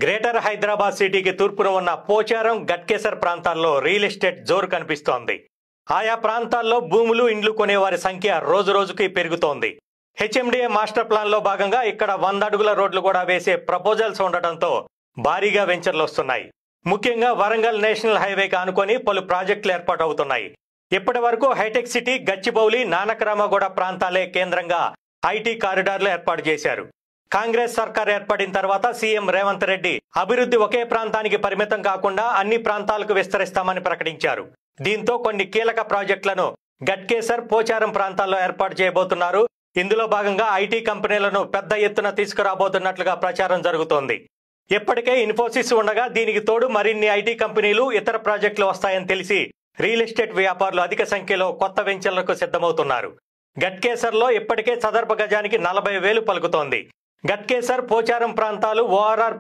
Greater Hyderabad సిటీకి తూర్పున ఉన్న పోచారం, గట్కేసర్ ప్రాంతాల్లో రియల్ ఎస్టేట్ జోరు కనిపిస్తోంది. ఆయా ప్రాంతాల్లో భూములు, ఇండ్లు కొనేవారి సంఖ్య రోజురోజుకి పెరుగుతోంది. హెచ్ఎండిఏ మాస్టర్ ప్లాన్ లో భాగంగా ఇక్కడ 100 అడుగుల రోడ్లు కూడా వేసే ప్రపోజల్స్ ఉండటంతో భారీగా వెంచర్లు వస్తున్నాయి. ముఖ్యంగా వరంగల్ నేషనల్ హైవేకి ఆనుకొని పలు ప్రాజెక్టులు ఏర్పాటు అవుతున్నాయి. ఇప్పటి వరకు హైటెక్ సిటీ, గచ్చిబౌలి, నానక్రామగూడ ప్రాంతాలే కేంద్రంగా ఐటీ కారిడార్లు ఏర్పాటు చేశారు. కాంగ్రెస్ సర్కార్ ఏర్పడిన తర్వాత సీఎం రేవంత్ రెడ్డి అభివృద్ధి ఒకే ప్రాంతానికి పరిమితం కాకుండా అన్ని ప్రాంతాలకు విస్తరిస్తామని ప్రకటించారు. దీంతో కొన్ని కీలక ప్రాజెక్టులను గట్కేసర్, పోచారం ప్రాంతాల్లో ఏర్పాటు చేయబోతున్నారు. ఇందులో భాగంగా ఐటీ కంపెనీలను పెద్ద ఎత్తున తీసుకురాబోతున్నట్లుగా ప్రచారం జరుగుతోంది. ఇప్పటికే ఇన్ఫోసిస్ ఉండగా దీనికి తోడు మరిన్ని ఐటీ కంపెనీలు, ఇతర ప్రాజెక్టులు వస్తాయని తెలిసి రియల్ ఎస్టేట్ వ్యాపారులు అధిక సంఖ్యలో కొత్త వెంచర్లకు సిద్ధమవుతున్నారు. గట్కేసర్లో ఇప్పటికే చదరపు గజానికి 40,000 పలుకుతోంది. గట్కేసర్, పోచారం ప్రాంతాలు ORR